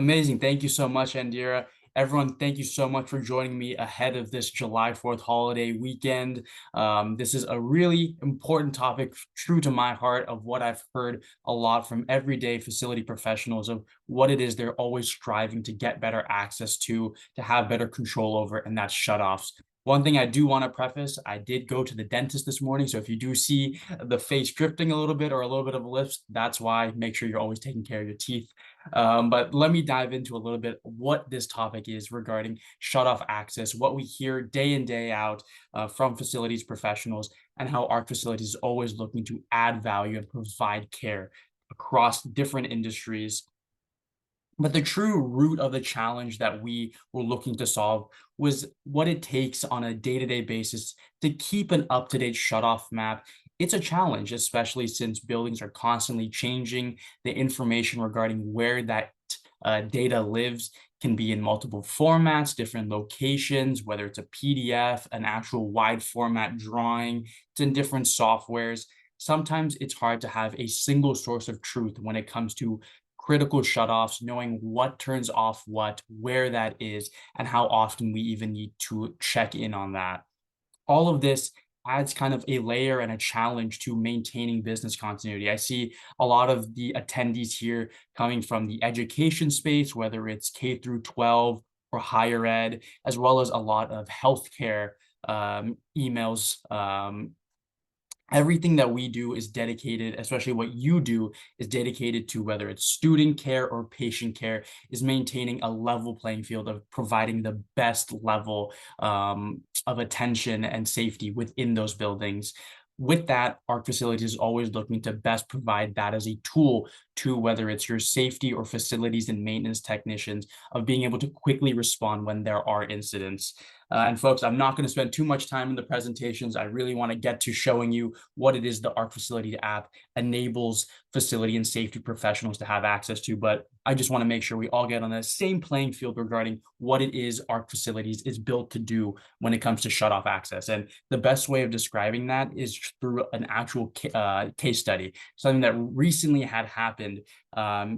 Amazing. Thank you so much, Andira. Everyone, thank you so much for joining me ahead of this July 4th holiday weekend. This is a really important topic, true to my heart, of what I've heard a lot from everyday facility professionals of what it is they're always striving to get better access to have better control over, and that's shutoffs. One thing I do want to preface, I did go to the dentist this morning. So if you do see the face drifting a little bit or a little bit of a lisp, that's why. Make sure you're always taking care of your teeth. But let me dive into a little bit what this topic is regarding shut-off access, what we hear day in, day out from facilities professionals, and how our facilities is always looking to add value and provide care across different industries. But the true root of the challenge that we were looking to solve was what it takes on a day-to-day basis to keep an up-to-date shut-off map. It's a challenge, especially since buildings are constantly changing. The information regarding where that data lives can be in multiple formats, different locations, whether it's a PDF, an actual wide format drawing, it's in different softwares. Sometimes it's hard to have a single source of truth when it comes to critical shutoffs, knowing what turns off what, where that is, and how often we even need to check in on that. All of this adds kind of a layer and a challenge to maintaining business continuity. I see a lot of the attendees here coming from the education space, whether it's K through 12 or higher ed, as well as a lot of healthcare emails. Everything that we do is dedicated, especially what you do is dedicated to, whether it's student care or patient care, is maintaining a level playing field of providing the best level of attention and safety within those buildings. With that, our facility is always looking to best provide that as a tool to, whether it's your safety or facilities and maintenance technicians, of being able to quickly respond when there are incidents. And folks, I'm not going to spend too much time in the presentations. I really want to get to showing you what it is the ARC Facility app enables facility and safety professionals to have access to. But I just want to make sure we all get on the same playing field regarding what it is ARC Facilities is built to do when it comes to shut off access. And the best way of describing that is through an actual case study, something that recently had happened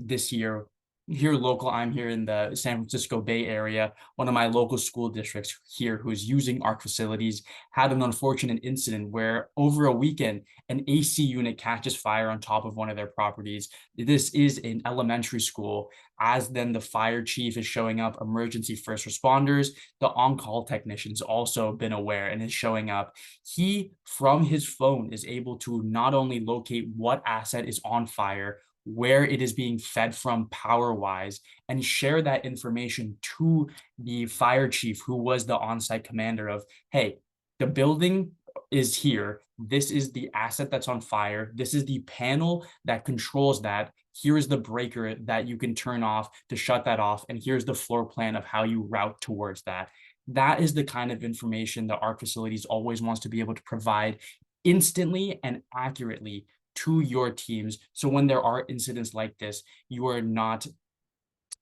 this year. Here local, I'm here in the San Francisco Bay Area. One of my local school districts here who's using ARC facilities had an unfortunate incident where over a weekend, an AC unit catches fire on top of one of their properties. This is an elementary school. As then the fire chief is showing up, emergency first responders, the on-call technician's also been aware and is showing up. He, from his phone, is able to not only locate what asset is on fire, where it is being fed from power wise, and share that information to the fire chief, who was the on-site commander, of, hey, the building is here. This is the asset that's on fire. This is the panel that controls that. Here is the breaker that you can turn off to shut that off. And here's the floor plan of how you route towards that. That is the kind of information that ARC Facilities always wants to be able to provide instantly and accurately to your teams. So when there are incidents like this, you are not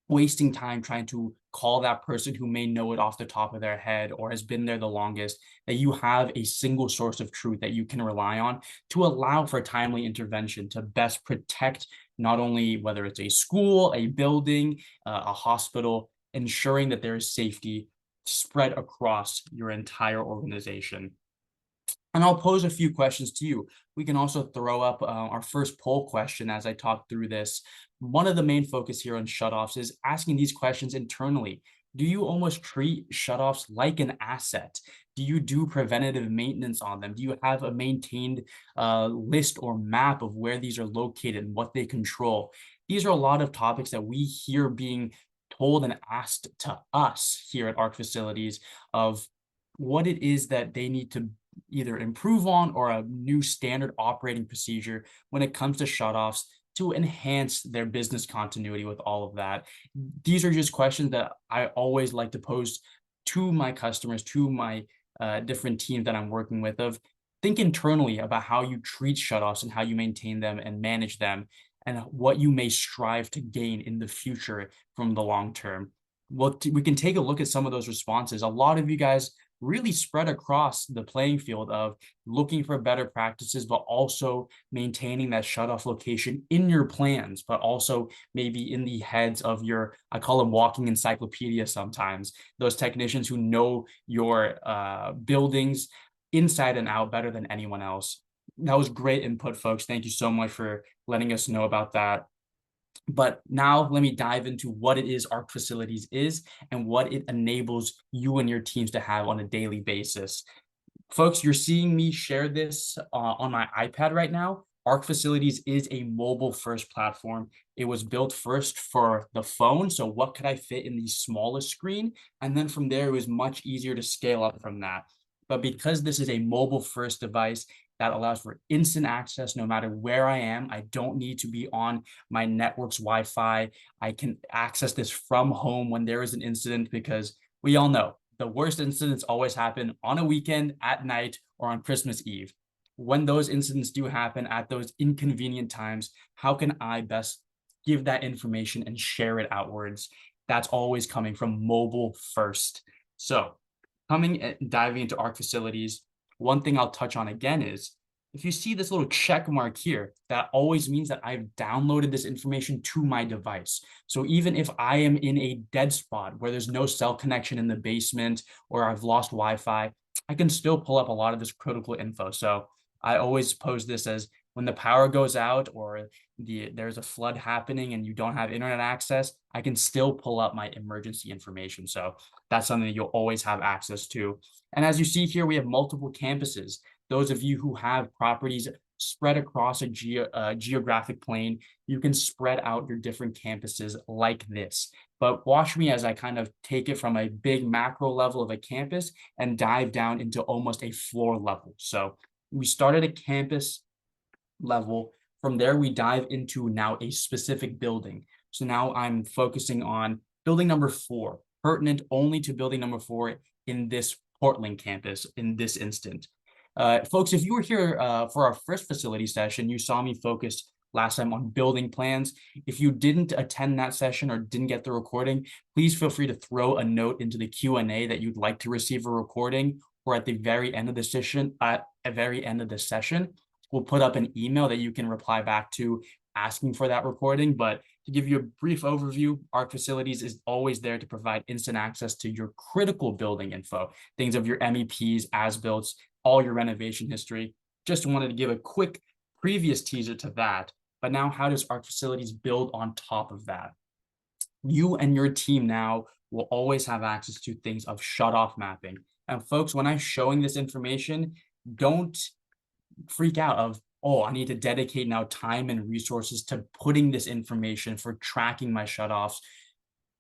wasting time trying to call that person who may know it off the top of their head or has been there the longest, that you have a single source of truth that you can rely on to allow for timely intervention to best protect not only whether it's a school, a building, a hospital, ensuring that there is safety spread across your entire organization. And I'll pose a few questions to you. We can also throw up our first poll question as I talk through this. One of the main focus here on shutoffs is asking these questions internally. Do you almost treat shutoffs like an asset? Do you do preventative maintenance on them? Do you have a maintained list or map of where these are located and what they control? These are a lot of topics that we hear being told and asked to us here at ARC Facilities of what it is that they need to either improve on or a new standard operating procedure when it comes to shutoffs to enhance their business continuity with all of that. These are just questions that I always like to pose to my customers, to my different teams that I'm working with, of think internally about how you treat shutoffs and how you maintain them and manage them, and what you may strive to gain in the future from the long term. Well, we can take a look at some of those responses. A lot of you guys really spread across the playing field of looking for better practices, but also maintaining that shutoff location in your plans, but also maybe in the heads of your, I call them walking encyclopedia sometimes, those technicians who know your buildings inside and out better than anyone else. That was great input, folks. Thank you so much for letting us know about that. But now let me dive into what it is ARC Facilities is and what it enables you and your teams to have on a daily basis. Folks, you're seeing me share this on my iPad right now. ARC Facilities is a mobile first platform. It was built first for the phone. So what could I fit in the smallest screen? And then from there, it was much easier to scale up from that. But because this is a mobile first device that allows for instant access no matter where I am, I don't need to be on my network's Wi-Fi. I can access this from home when there is an incident, because we all know the worst incidents always happen on a weekend, at night, or on Christmas Eve. When those incidents do happen at those inconvenient times, how can I best give that information and share it outwards? That's always coming from mobile first. So coming and diving into ARC Facilities, one thing I'll touch on again is, if you see this little check mark here, that always means that I've downloaded this information to my device. So even if I am in a dead spot where there's no cell connection in the basement or I've lost Wi-Fi, I can still pull up a lot of this critical info. So I always pose this as, when the power goes out or there's a flood happening and you don't have internet access, I can still pull up my emergency information. So that's something that you'll always have access to. And as you see here, we have multiple campuses. Those of you who have properties spread across a geographic plane, you can spread out your different campuses like this. But watch me as I kind of take it from a big macro level of a campus and dive down into almost a floor level. So we start at a campus level. From there, we dive into now a specific building. So now I'm focusing on building number 4, pertinent only to building number 4 in this Portland campus in this instant. Folks, if you were here for our first facility session, you saw me focus last time on building plans. If you didn't attend that session or didn't get the recording, please feel free to throw a note into the Q&A that you'd like to receive a recording, or at the very end of the session, we'll put up an email that you can reply back to asking for that recording. But to give you a brief overview, ARC Facilities is always there to provide instant access to your critical building info, things of your MEPs, as-builts, all your renovation history. Just wanted to give a quick previous teaser to that. But now, how does ARC Facilities build on top of that? You and your team now will always have access to things of shutoff mapping. And folks, when I'm showing this information, don't freak out of, oh, I need to dedicate now time and resources to putting this information for tracking my shutoffs.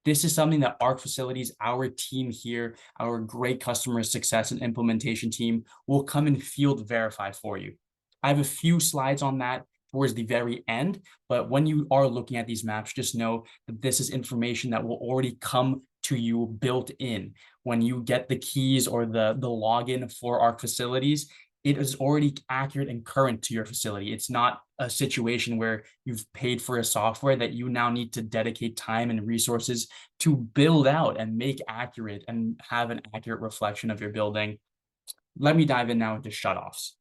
This is something that ARC Facilities, our team here, our great customer success and implementation team, will come and field verify for you. I have a few slides on that towards the very end, but when you are looking at these maps, just know that this is information that will already come to you built in. When you get the keys or the login for ARC Facilities, it is already accurate and current to your facility. It's not a situation where you've paid for a software that you now need to dedicate time and resources to build out and make accurate and have an accurate reflection of your building. Let me dive in now into shutoffs.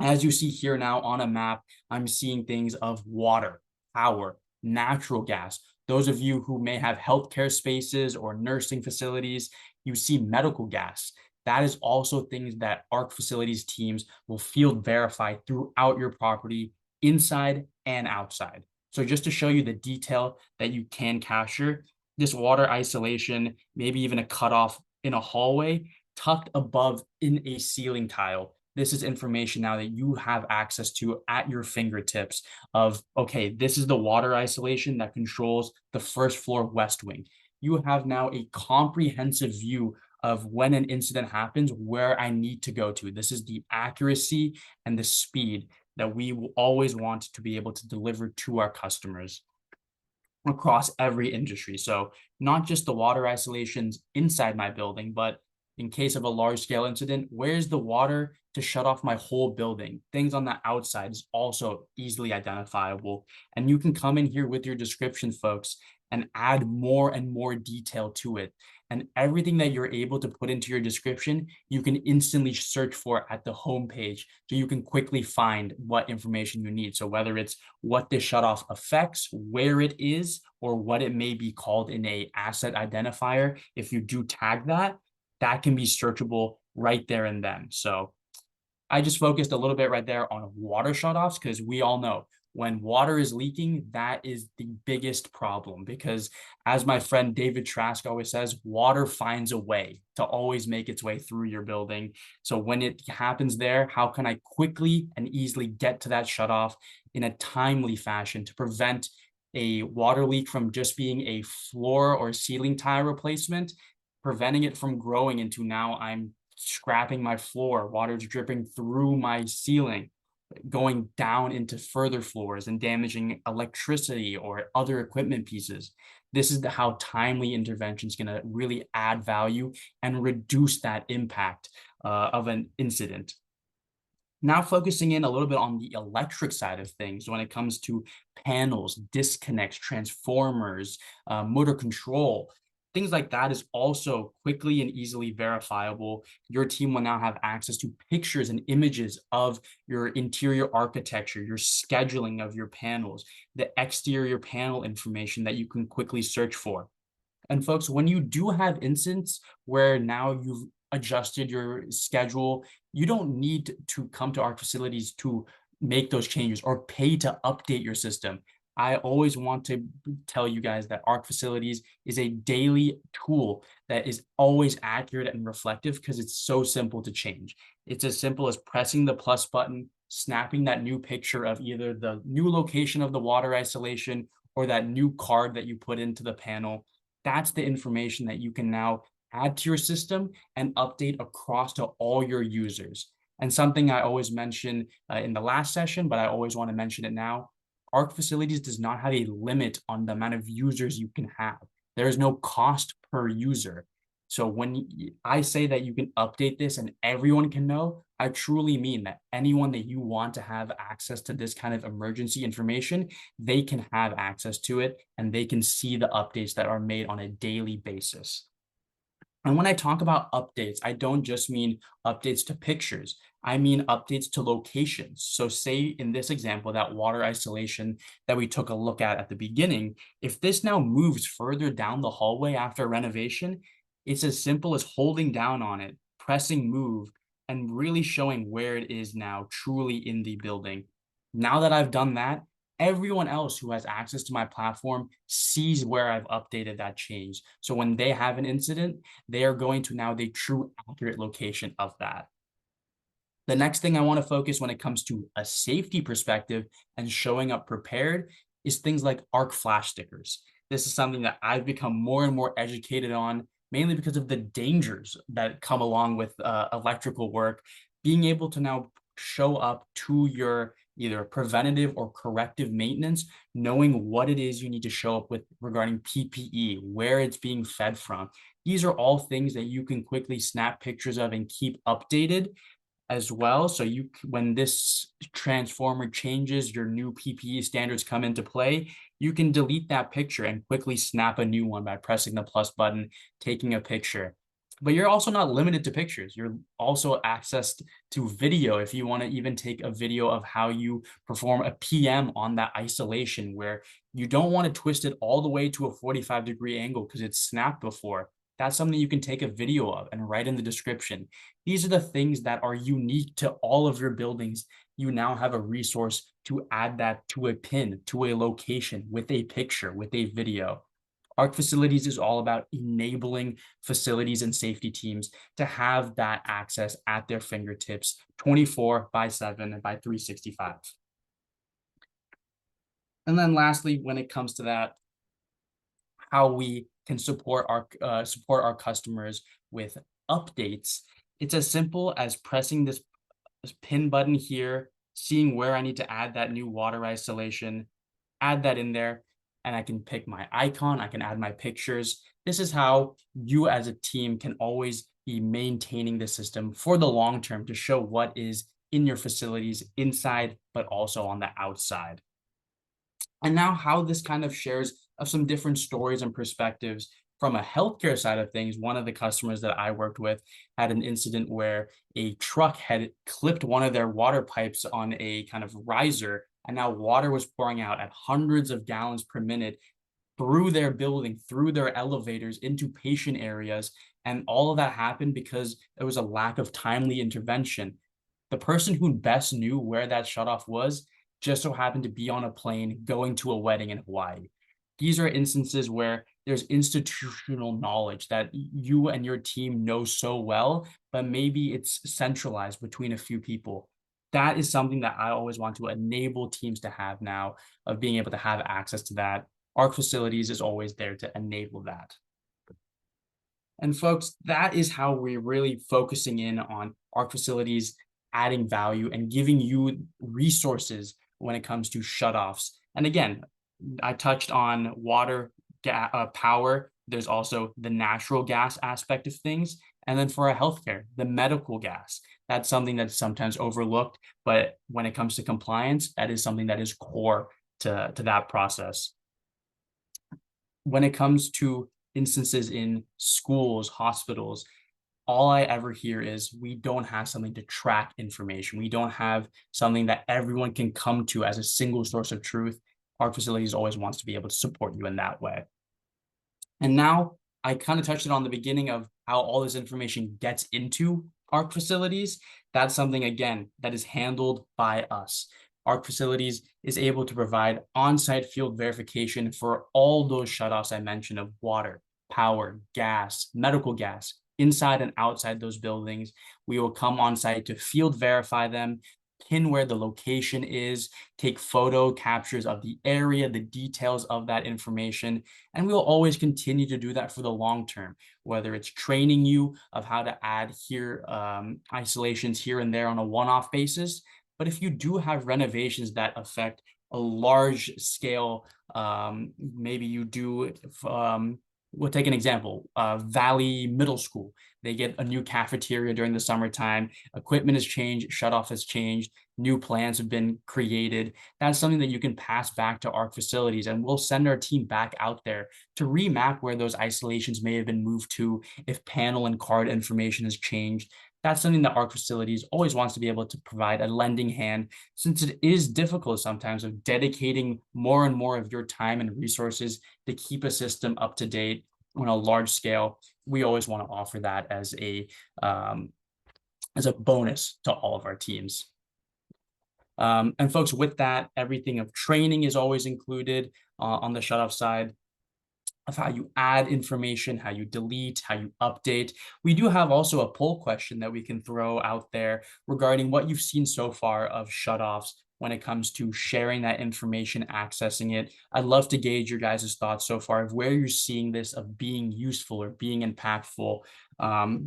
As you see here now on a map, I'm seeing things of water, power, natural gas. Those of you who may have healthcare spaces or nursing facilities, you see medical gas. That is also things that ARC Facilities teams will field verify throughout your property, inside and outside. So just to show you the detail that you can capture, this water isolation, maybe even a cutoff in a hallway, tucked above in a ceiling tile. This is information now that you have access to at your fingertips of, okay, this is the water isolation that controls the first floor west wing. You have now a comprehensive view of when an incident happens, where I need to go to. This is the accuracy and the speed that we will always want to be able to deliver to our customers across every industry. So not just the water isolations inside my building, but in case of a large scale incident, where's the water to shut off my whole building? Things on the outside is also easily identifiable. And you can come in here with your description, folks, and add more and more detail to it. And everything that you're able to put into your description, you can instantly search for at the homepage. So you can quickly find what information you need. So whether it's what this shutoff affects, where it is, or what it may be called in a asset identifier, if you do tag that, that can be searchable right there and then. So I just focused a little bit right there on water shutoffs because we all know when water is leaking, that is the biggest problem. Because as my friend David Trask always says, water finds a way to always make its way through your building. So when it happens there, how can I quickly and easily get to that shutoff in a timely fashion to prevent a water leak from just being a floor or ceiling tile replacement, preventing it from growing into now I'm scrapping my floor, water's dripping through my ceiling, going down into further floors and damaging electricity or other equipment pieces. This is how timely intervention is going to really add value and reduce that impact of an incident. Now focusing in a little bit on the electric side of things when it comes to panels, disconnects, transformers, motor control, things like that is also quickly and easily verifiable. Your team will now have access to pictures and images of your interior architecture, your scheduling of your panels, the exterior panel information that you can quickly search for. And folks, when you do have instances where now you've adjusted your schedule, you don't need to come to our facilities to make those changes or pay to update your system. I always want to tell you guys that ARC Facilities is a daily tool that is always accurate and reflective because it's so simple to change. It's as simple as pressing the plus button, snapping that new picture of either the new location of the water isolation or that new card that you put into the panel. That's the information that you can now add to your system and update across to all your users. And something I always mention in the last session, but I always want to mention it now, ARC Facilities does not have a limit on the amount of users you can have. There is no cost per user. So when I say that you can update this and everyone can know, I truly mean that anyone that you want to have access to this kind of emergency information, they can have access to it and they can see the updates that are made on a daily basis. And when I talk about updates, I don't just mean updates to pictures. I mean updates to locations. So say in this example, that water isolation that we took a look at the beginning, if this now moves further down the hallway after renovation, it's as simple as holding down on it, pressing move, and really showing where it is now truly in the building. Now that I've done that, everyone else who has access to my platform sees where I've updated that change. So when they have an incident, they are going to now the true accurate location of that. The next thing I want to focus when it comes to a safety perspective and showing up prepared is things like ARC flash stickers. This is something that I've become more and more educated on, mainly because of the dangers that come along with electrical work. Being able to now show up to your either preventative or corrective maintenance, knowing what it is you need to show up with regarding PPE, where it's being fed from. These are all things that you can quickly snap pictures of and keep updated as well. So you, when this transformer changes, your new PPE standards come into play, you can delete that picture and quickly snap a new one by pressing the plus button, taking a picture. But you're also not limited to pictures. You're also accessed to video if you want to even take a video of how you perform a PM on that isolation where you don't want to twist it all the way to a 45-degree angle because it's snapped before. That's something you can take a video of and write in the description. These are the things that are unique to all of your buildings. You now have a resource to add that to a pin, to a location with a picture, with a video. ARC Facilities is all about enabling facilities and safety teams to have that access at their fingertips 24/7 and by 365. And then lastly, when it comes to that, how we can support our customers with updates, it's as simple as pressing this pin button here, seeing where I need to add that new water isolation, add that in there, and I can pick my icon, I can add my pictures. This is how you as a team can always be maintaining the system for the long term to show what is in your facilities inside, but also on the outside. And now how this kind of shares of some different stories and perspectives From a healthcare side of things, one of the customers that I worked with had an incident where a truck had clipped one of their water pipes on a kind of riser, and now water was pouring out at hundreds of gallons per minute through their building, through their elevators, into patient areas. And all of that happened because there was a lack of timely intervention. The person who best knew where that shutoff was just so happened to be on a plane going to a wedding in Hawaii. These are instances where there's institutional knowledge that you and your team know so well, but maybe it's centralized between a few people. That is something that I always want to enable teams to have now, of being able to have access to that. Our facilities is always there to enable that. And folks, that is how we're really focusing in on our facilities, adding value and giving you resources when it comes to shutoffs. And again, I touched on water, power. There's also the natural gas aspect of things. And then for our healthcare, the medical gas. That's something that's sometimes overlooked. But when it comes to compliance, that is something that is core to that process. When it comes to instances in schools, hospitals, all I ever hear is we don't have something to track information. We don't have something that everyone can come to as a single source of truth. Our facilities always wants to be able to support you in that way. And now I kind of touched it on the beginning of how all this information gets into ARC facilities. That's something, again, that is handled by us. ARC facilities is able to provide on-site field verification for all those shutoffs I mentioned of water, power, gas, medical gas, inside and outside those buildings. We will come on site to field verify them, pin where the location is, take photo captures of the area, the details of that information, and we'll always continue to do that for the long term, whether it's training you of how to add here isolations here and there on a one-off basis. But if you do have renovations that affect a large scale, maybe you do, we'll take an example, Valley Middle School. They get a new cafeteria during the summertime, equipment has changed, shutoff has changed, new plans have been created. That's something that you can pass back to our facilities, and we'll send our team back out there to remap where those isolations may have been moved to, if panel and card information has changed. That's something that our facilities always wants to be able to provide a lending hand, since it is difficult sometimes of dedicating more and more of your time and resources to keep a system up to date on a large scale. We always want to offer that as a bonus to all of our teams. And folks, with that, everything of training is always included on the shutoff side, of how you add information, how you delete, how you update. We do have also a poll question that we can throw out there regarding what you've seen so far of shutoffs when it comes to sharing that information, accessing it. I'd love to gauge your guys' thoughts so far of where you're seeing this of being useful or being impactful.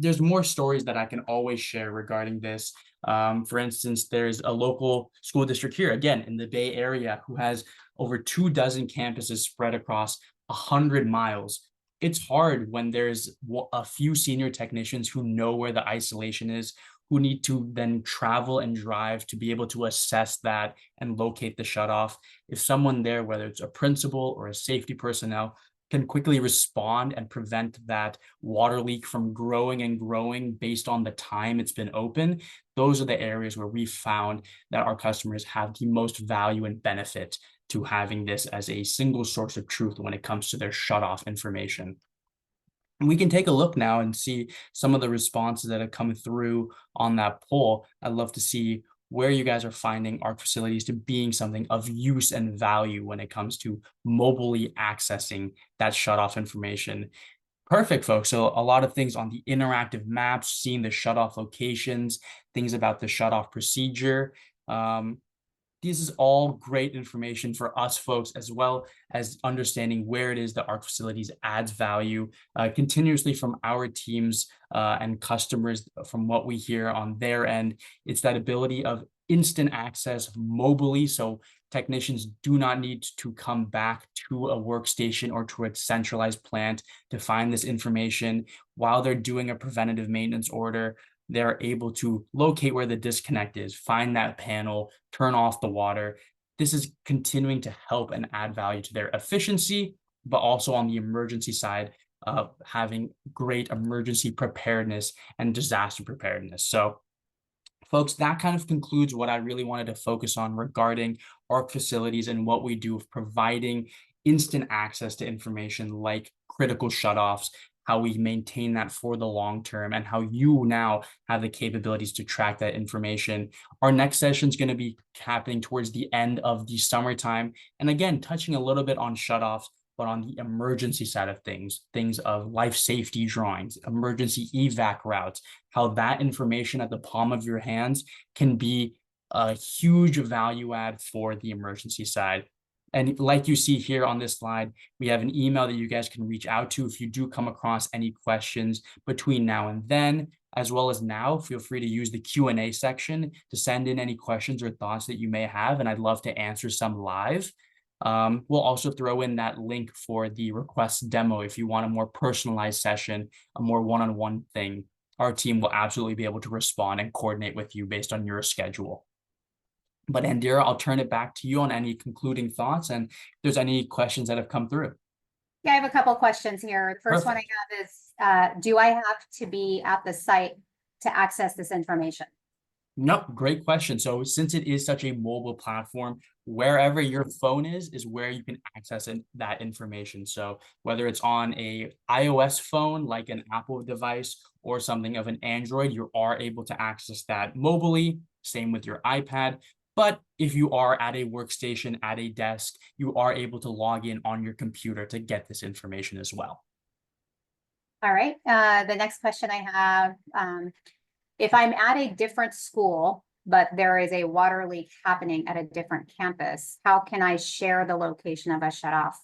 There's more stories that I can always share regarding this. For instance, there's a local school district here, again, in the Bay Area, who has over 24 campuses spread across 100 miles. It's hard when there's a few senior technicians who know where the isolation is, who need to then travel and drive to be able to assess that and locate the shutoff. If someone there, whether it's a principal or a safety personnel, can quickly respond and prevent that water leak from growing and growing based on the time it's been open, those are the areas where we found that our customers have the most value and benefit to having this as a single source of truth when it comes to their shutoff information. And we can take a look now and see some of the responses that have come through on that poll. I'd love to see where you guys are finding our facilities to being something of use and value when it comes to mobilely accessing that shutoff information. Perfect, folks. So a lot of things on the interactive maps, seeing the shutoff locations, things about the shutoff procedure. This is all great information for us folks, as well as understanding where it is that our facilities adds value continuously from our teams and customers. From what we hear on their end, it's that ability of instant access mobily. So technicians do not need to come back to a workstation or to a centralized plant to find this information while they're doing a preventative maintenance order. They're able to locate where the disconnect is, find that panel, turn off the water. This is continuing to help and add value to their efficiency, but also on the emergency side, of having great emergency preparedness and disaster preparedness. So folks, that kind of concludes what I really wanted to focus on regarding ARC facilities and what we do of providing instant access to information like critical shutoffs, how we maintain that for the long term, and how you now have the capabilities to track that information. Our next session is going to be happening towards the end of the summertime. And again, touching a little bit on shutoffs, but on the emergency side of things, things of life safety drawings, emergency evac routes, how that information at the palm of your hands can be a huge value add for the emergency side. And like you see here on this slide, we have an email that you guys can reach out to if you do come across any questions between now and then, as well as now. Feel free to use the Q&A section to send in any questions or thoughts that you may have, and I'd love to answer some live. We'll also throw in that link for the request demo if you want a more personalized session, a more one-on-one thing. Our team will absolutely be able to respond and coordinate with you based on your schedule. But Andira, I'll turn it back to you on any concluding thoughts and if there's any questions that have come through. Yeah, I have a couple questions here. The first one I have is, do I have to be at the site to access this information? No, great question. So since it is such a mobile platform, wherever your phone is where you can access that information. So whether it's on a iOS phone, like an Apple device, or something of an Android, you are able to access that mobily. Same with your iPad. But if you are at a workstation, at a desk, you are able to log in on your computer to get this information as well. All right. The next question I have, if I'm at a different school, but there is a water leak happening at a different campus, how can I share the location of a shutoff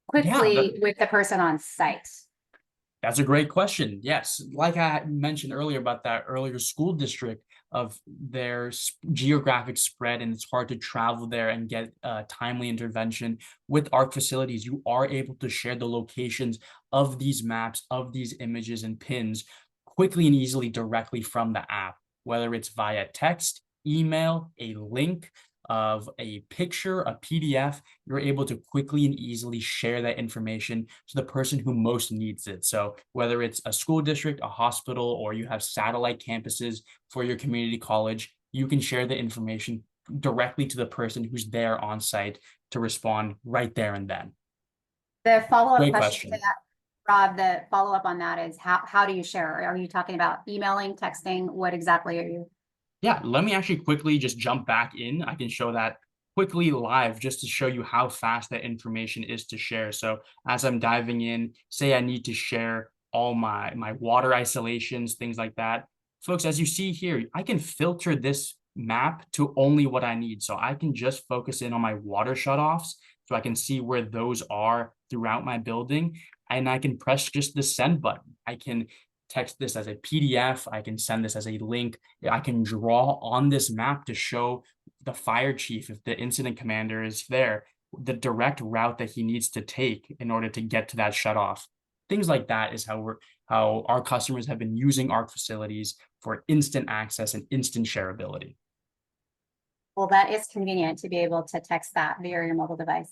quickly with the person on site? That's a great question. Yes, like I mentioned earlier about that earlier school district of their geographic spread, and it's hard to travel there and get timely intervention. With ARC facilities, you are able to share the locations of these maps, of these images and pins quickly and easily directly from the app, whether it's via text, email, a link of a picture, a PDF. You're able to quickly and easily share that information to the person who most needs it. So whether it's a school district, a hospital, or you have satellite campuses for your community college, you can share the information directly to the person who's there on site to respond right there and then. The follow-up question to that, Rob, the follow-up on that is how do you share? Are you talking about emailing, texting? What exactly are you? Yeah, let me actually quickly just jump back in. I can show that quickly live just to show you how fast that information is to share. So as I'm diving in, say I need to share all my water isolations, things like that. Folks, as you see here, I can filter this map to only what I need. So I can just focus in on my water shutoffs so I can see where those are throughout my building. And I can press just the send button. I can text this as a PDF. I can send this as a link. I can draw on this map to show the fire chief, if the incident commander is there, the direct route that he needs to take in order to get to that shutoff. Things like that is how our customers have been using ARC facilities for instant access and instant shareability. Well, that is convenient to be able to text that via your mobile device.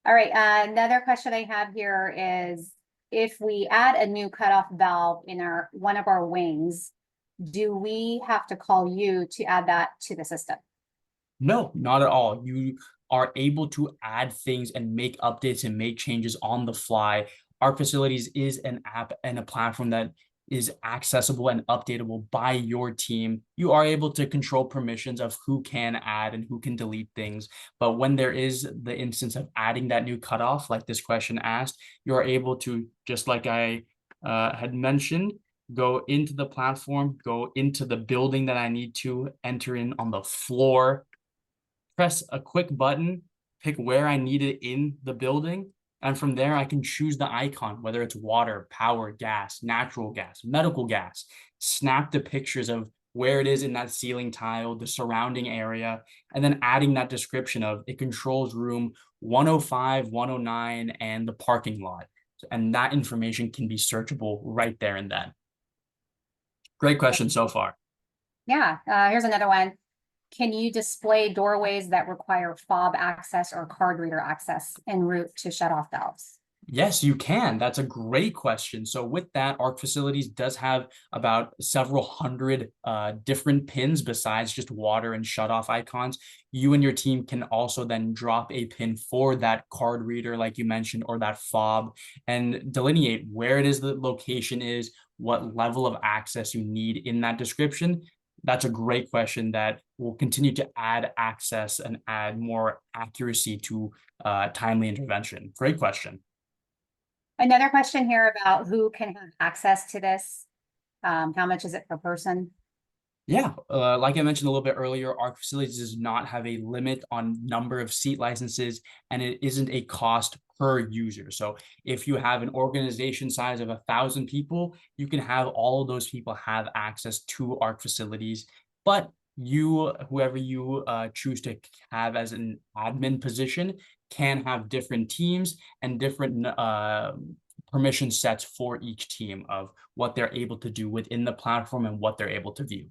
All right, another question I have here is, if we add a new cutoff valve in one of our wings, do we have to call you to add that to the system? No, not at all. You are able to add things and make updates and make changes on the fly. ARC Facilities is an app and a platform that is accessible and updatable by your team. You are able to control permissions of who can add and who can delete things. But when there is the instance of adding that new cutoff, like this question asked, you are able to, just like I had mentioned, go into the platform, go into the building that I need to enter in on the floor, press a quick button, pick where I need it in the building, and from there, I can choose the icon, whether it's water, power, gas, natural gas, medical gas, snap the pictures of where it is in that ceiling tile, the surrounding area, and then adding that description of it controls room 105, 109, and the parking lot. And that information can be searchable right there and then. Great question so far. Yeah, here's another one. Can you display doorways that require fob access or card reader access en route to shutoff valves? Yes, you can. That's a great question. So with that, ARC Facilities does have about several hundred different pins besides just water and shut off icons. You and your team can also then drop a pin for that card reader, like you mentioned, or that fob, and delineate where it is the location is, what level of access you need in that description. That's a great question that will continue to add access and add more accuracy to timely intervention. Great question. Another question here about who can have access to this. How much is it per person? Yeah, like I mentioned a little bit earlier, ARC Facilities does not have a limit on number of seat licenses, and it isn't a cost per user. So if you have an organization size of 1,000 people, you can have all of those people have access to ARC Facilities. But you, whoever you choose to have as an admin position, can have different teams and different permission sets for each team of what they're able to do within the platform and what they're able to view.